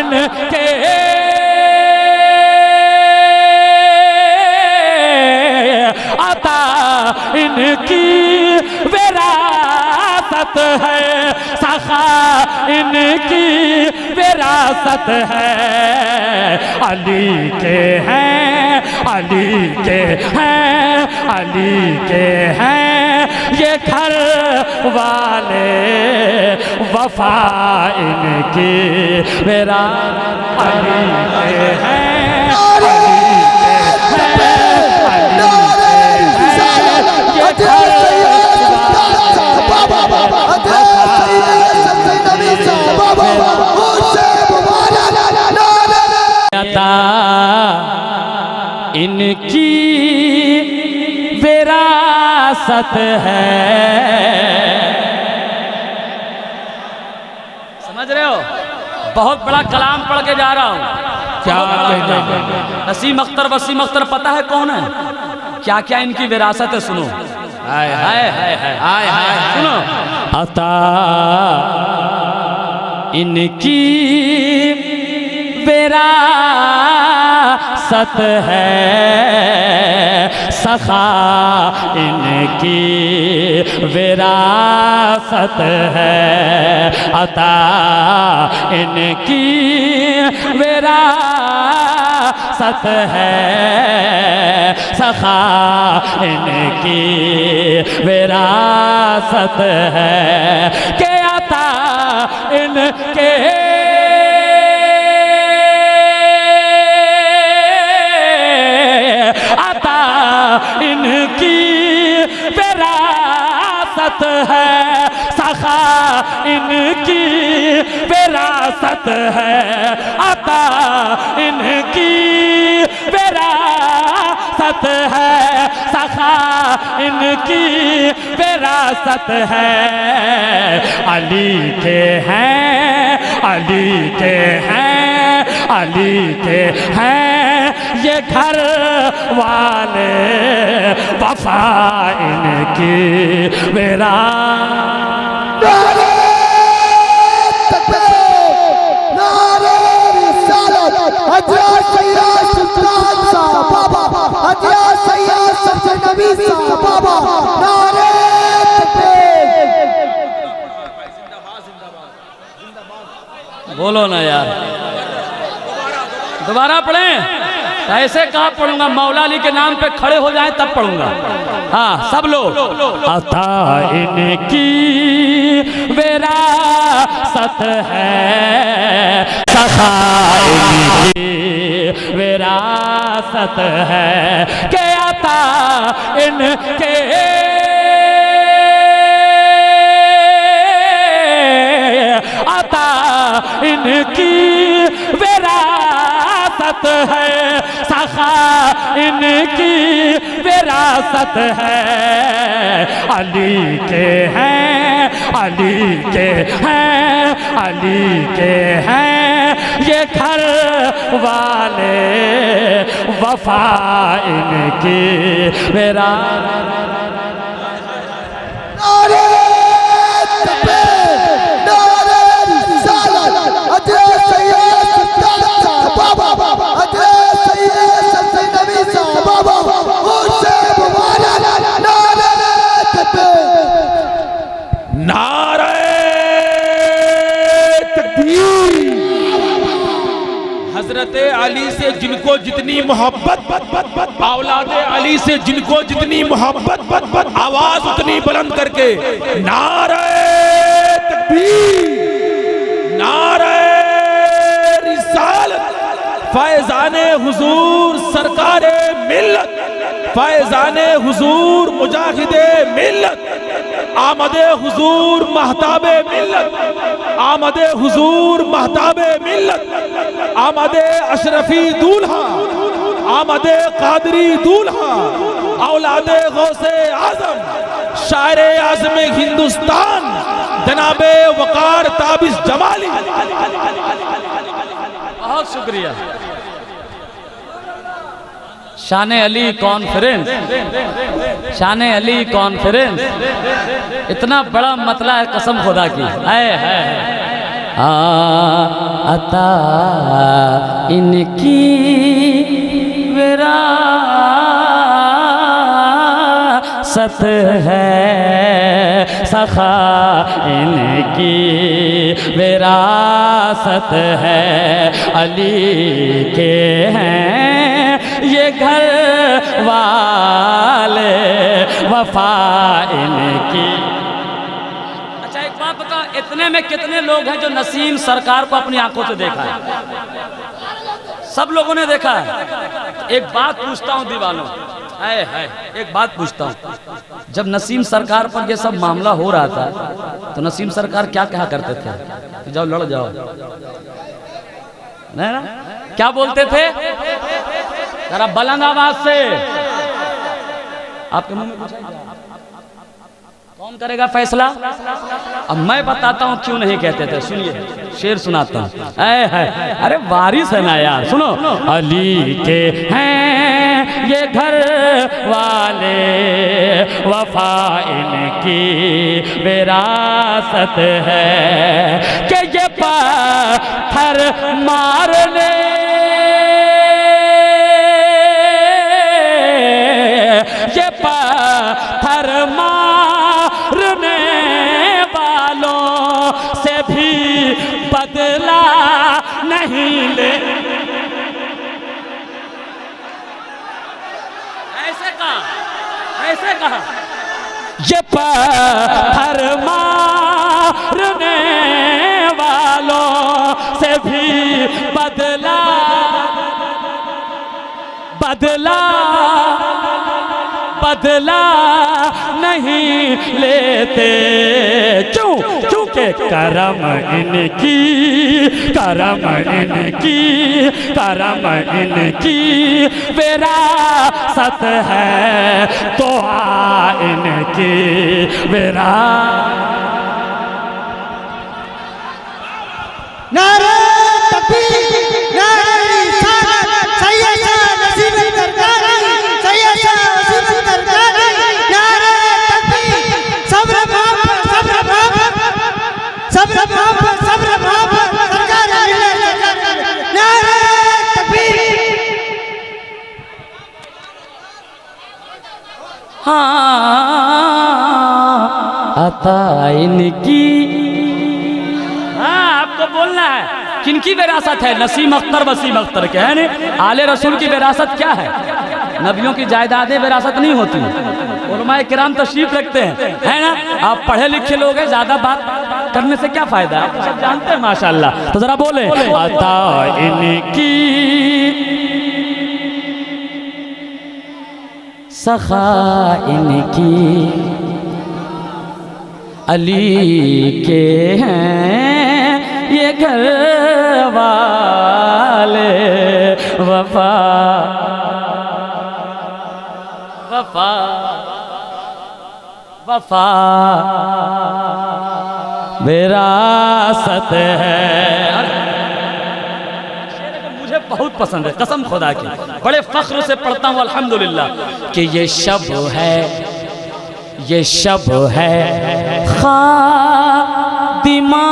इनके अता इनकी विरासत है, सखा इनकी विरासत है। अली के हैं, अली के हैं, अली के हैं ये घर वाले, वफा इनकी मेरा। अली के हैं, अली के हैं, अली के हैं ये घर इनकी विरासत है। समझ रहे हो? बहुत बड़ा कलाम पढ़ के जा रहा हूँ। क्या नसीम अख्तर, वसीम अख्तर पता है कौन है? क्या क्या इनकी विरासत है सुनो। हाय हाय हाय हाय हाय सुनो। अता इनकी विरासत है, सखा इनकी विरासत है। अता इनकी विरासत है, सखा इनकी विरासत है। के अता इनके इनकी विरासत है, सखा इनकी विरासत है। अता इनकी विरासत है, सखा इनकी विरासत है। अली के हैं, अली के हैं, अली के हैं ये घर वाले, वफा इनकी मेरा। नारे तकबीर, नारे रिसालत, हज़रत सैयद सुल्तान साहब बाबा, हज़रत सैयद सबसे नबी साहब बाबा। नारे तकबीर। बोलो ना यार, दोबारा पढ़ें। ऐसे कहाँ पढ़ूंगा? मौला अली के नाम पे खड़े हो जाएं तब पढ़ूंगा। हाँ सब लोग। अता इनकी विरासत है, सखा इनकी विरासत है। के अता इनके अता इनकी विरासत है, सखा इनकी विरासत है। अली के हैं, अली के हैं, अली के हैं ये घर वाले, वफा इनकी मेरा। हजरत अली से जिनको जितनी मोहब्बत, औलाद अली से जिनको जितनी मोहब्बत, आवाज उतनी बुलंद करके नारे तकबीर, नारे रिसालत, फैज़ाने हुजूर सरकारे मिल्लत, फैज़ाने हुजूर मुजाहिदे मिल्लत, आमदे हुजूर महताबे मिल्लत, आमदे हुजूर महताबे मिल्लत, आमदे अशरफी दूल्हा, आमदे कादरी दूल्हा, औलादे गौसे आजम, शायर आज़म हिंदुस्तान जनाबे वकार ताबिश जमाली। बहुत शुक्रिया। शान अली कॉन्फ्रेंस, शान अली कॉन्फ्रेंस, इतना बड़ा मतला है कसम खुदा की। है अता इनकी विरासत है, सखा इनकी विरासत है। अली के हैं ये घर वाले, वफा इनकी। अच्छा एक बात बताओ, इतने में कितने लोग हैं जो नसीम सरकार को अपनी आंखों से देखा है? सब लोगों ने देखा है। एक बात पूछता हूँ दीवानों, है एक बात पूछता हूँ, जब नसीम सरकार पर ये सब मामला हो रहा था तो नसीम सरकार क्या कहा करते थे कि जाओ लड़ जाओ, नहीं ना? क्या बोलते थे? जरा बुलंद आवाज से, आपके मुंह में कुछ है? कौन करेगा फैसला? अब मैं बताता हूँ क्यों नहीं कहते थे। सुनिए, शेर सुनाता हूँ। अरे वारिस है ना यार, सुनो। अली के हैं ये घर वाले, वफा इनकी विरासत है, कि ये पत्थर मारने, ये पत्थर मारने वालों से भी बदला नहीं ले। ऐसे कहा ये पत्थर मारने वालों से भी बदला नहीं लेते। क्योंकि करम इनकी विरासत है, तो इनकी नारे तकबीर, नारे रिसालत, सैयद नसीब सरकारी, सैयद नसीब सरकारी, नारे तकबीर, सब्र माफ सरकार, नारे तकबीर। हाँ अता इनकी, आपको बोलना है किनकी विरासत है? नसीम अख्तर वसीम अख्तर के है। नहीं, आले रसूल की विरासत क्या है? नबियों की जायदादें विरासत नहीं होती। उलमाए किराम तशरीफ रखते हैं, है ना? आप पढ़े लिखे लोग हैं, ज्यादा बात करने से क्या फायदा? आप सब जानते हैं माशाल्लाह। तो जरा बोले अता इनकी, सखा इनकी, अली के हैं ये घर वाले, वफा वफा वफा विरासत है। मुझे बहुत पसंद है, कसम खुदा की, बड़े फख्र से पढ़ता हूँ अल्हम्दुलिल्लाह, कि ये शब है खातिमा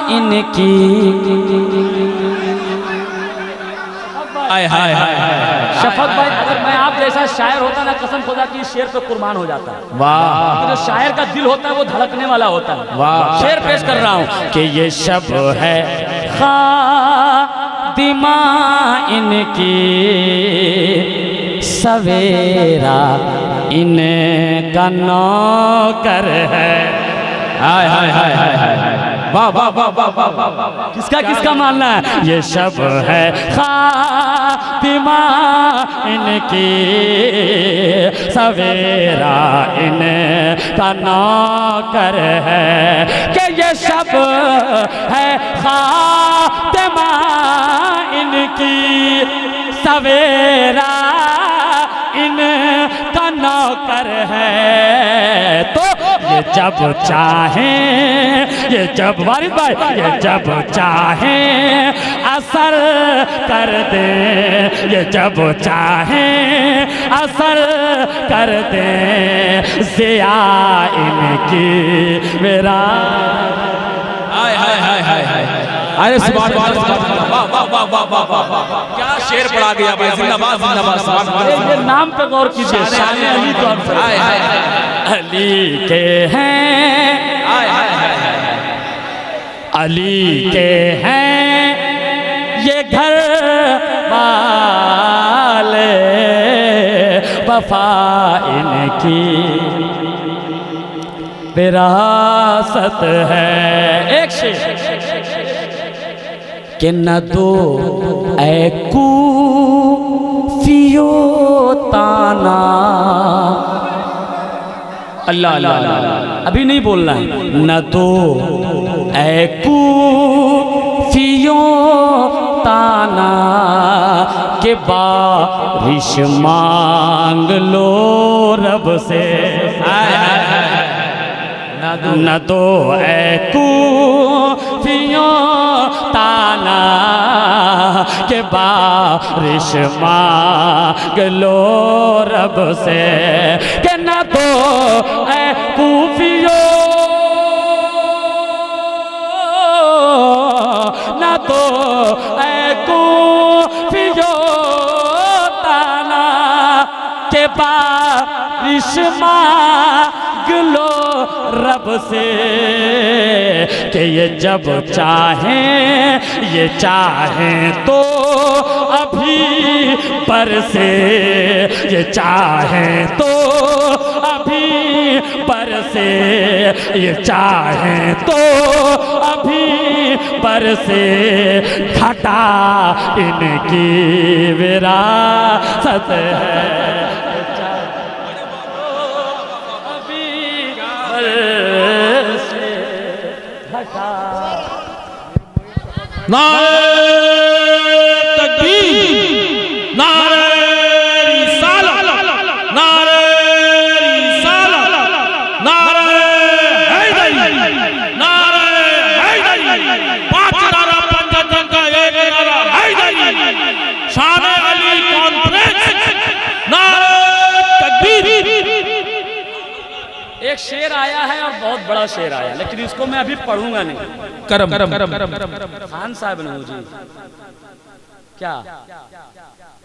इनकी। शफक भाई, अगर मैं आप जैसा शायर होता ना, कसम खुदा की शेर पे कुर्बान हो जाता है। वाह, जो शायर का दिल होता है वो धड़कने वाला होता है। वाह, शेर पेश कर रहा हूँ कि ये शब है खातिमा इनकी, सवेरा इनका नौकर है। हाय हाय हाय हाय हाय, वाह वाह वाह वाह वाह वाह। किसका मानना है? ये शब है खातिमा इनकी, सवेरा इनका नौकर है, कि ये शब है खातिमा इनकी, सवेरा इनका नौकर है। तो ये जब चाहें, ये जब वारिस भाई, ये जब चाहें असर कर दे, ये जब चाहें असर कर दे, ज़िया इनकी मेरा। हाय हाय हाय हाय हाय। अरे सुभान अल्लाह, वाह वाह वाह वाह वाह वाह, क्या शेर पढ़ा दिया भाई, जिंदाबाद जिंदाबाद, सुभान अल्लाह। ये नाम पे गौर कीजिए, शान अली कौन सा? अली के हैं, अली के हैं ये घर वाले, वफा इनकी विरासत है। एक शेर कि न दो ऐ कूफियो ताना, अल्लाह अल्लाह, अभी नहीं बोलना है, न दो ऐ कूफियो ताना के बारिश मांग लो रब से, न दो ऐ कूफियो ताना के बारिश मांग लो रब से, के न दो ऐ कूफियो, न दो ऐ कूफियो ताना के बारिश मांग लो रब से, कि ये जब चाहें, ये चाहें तो अभी बरसे, ये चाहें तो अभी बरसे, ये चाहें तो अभी बरसे, घटा इनकी विरासत है। नारे तकबीर, नारे रिसालत, नारे रिसालत, नारे हैदरी, नारे हैदरी, 5 नारा, 5 जन का एक नारा हैदरी, शान अली कॉन्फ्रेंस, नारे तकबीर। एक शेर आया है और बहुत बड़ा शेर आया, लेकिन इसको मैं अभी पढ़ूंगा नहीं। करम करम करम खान साहब ने मुझे क्या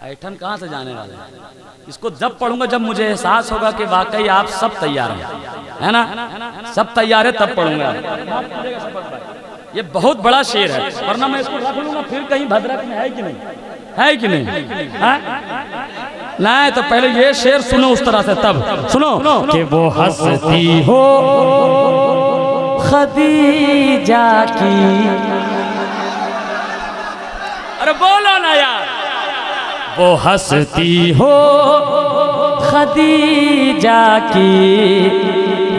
ऐठन कहाँ से जाने वाले हैं? इसको जब पढ़ूंगा जब मुझे एहसास होगा कि वाकई आप सब तैयार हैं, है ना? सब तैयार है तब पढ़ूंगा। ये बहुत बड़ा शेर है, वरना मैं इसको रख लूंगा फिर कहीं भद्रक में है कि नहीं, है कि नहीं? नहीं तो पहले ये शेर सुनो उस तरह से, तब सुनो कि वो हंसती हो खदीजा की, अरे बोलो ना यार, वो हंसती हो खदीजा की,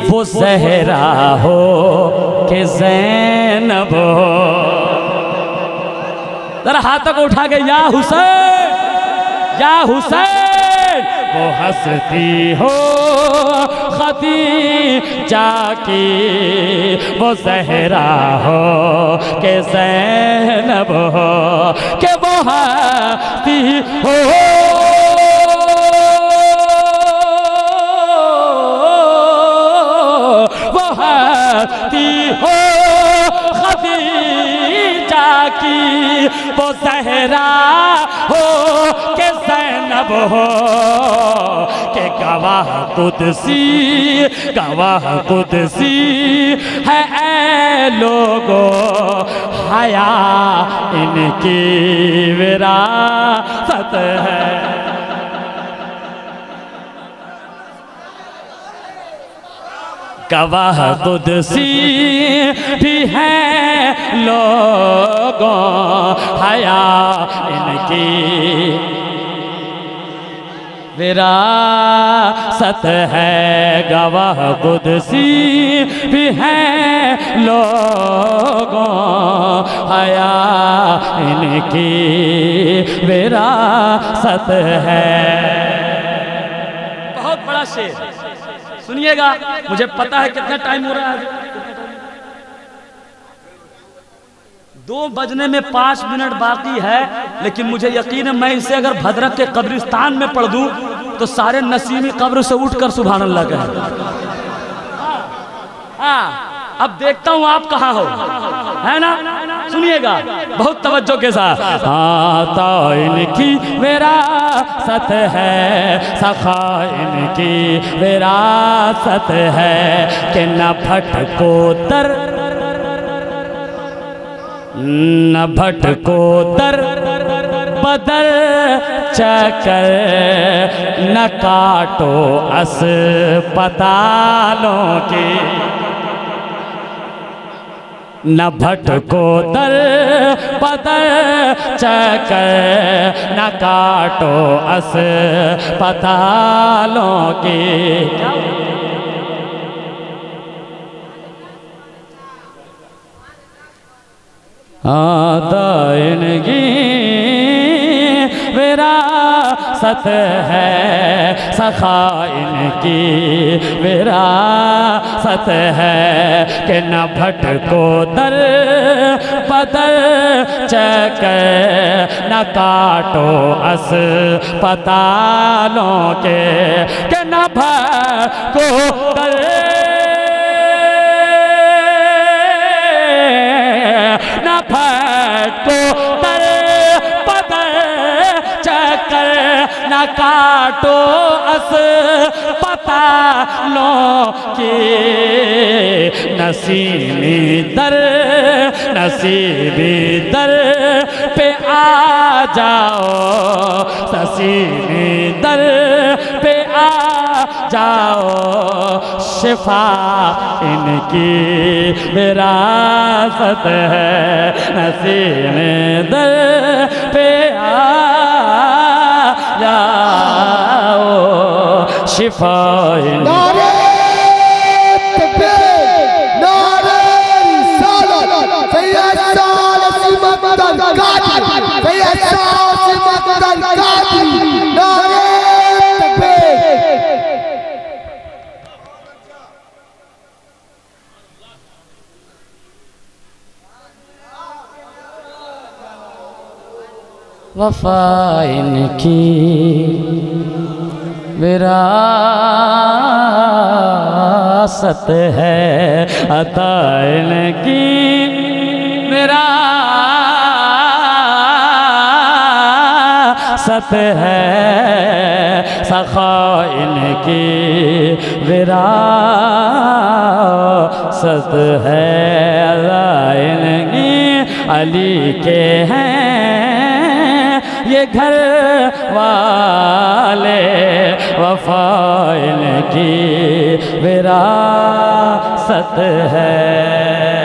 वो ज़हरा हो के ज़ैनब हो। जरा हाथों को उठा के या हुसैन, या हुसैन, वो हंसती हो खदीजा की, वो ज़हरा हो के ज़ैनब हो, के वो हंसती हो, वो हंसती हो खदीजा की, वो ज़हरा हो के ज़ैनब हो, के गवाह कुदसी, गवाह कुदसी है ऐ लोगो, हया इनकी विरासत है। गवाह कुदसी भी है लोगों, हया इनकी विरासत है। गवाह कुदसी भी है लोगों, हया इनकी विरासत है। बहुत बड़ा शेर, सुनिएगा। मुझे पता है कितना टाइम हो रहा है, 2 बजने में 5 मिनट बाकी है, लेकिन मुझे यकीन है मैं इसे अगर भद्रक के कब्रिस्तान में पढ़ दूं तो सारे नसीमी कब्र से उठकर सुभान अल्लाह कहें। अब देखता हूं आप कहां हो, है ना? सुनिएगा बहुत तवज्जो के साथ। हाँ तो इनकी विरासत है, सखा इनकी विरासत है कि न भटको दर न भटको दर बदर चकर, न काटो अस्पतालों की, न भटको दर बदर चकर, न काटो अस्पतालों की। इनकी विरासत है, सखा इनकी विरासत है कि न भटको दर बदर चकर, न काटो अस्पतालों के, कि न भटको दर न भटको दर बदर चकर, न काटो अस्पतालों की। नसीबी दर पे आ जाओ, नसीबी दर पे आ जाओ, शिफा इनकी विरासत है, नसीबी दर पे आ जाओ, शिफा इनकी। नारे तकबीर, नारे रिसालत, सैयद नसीम अख्तर कादरी, सैयद नसीम अख्तर कादरी, नारे तकबीर। वफा इनकी विरासत है, अता इनकी विरासत है, सखा इनकी विरासत है, अता इनकी अली के हैं ये घर वाले, वफा इनकी विरासत है।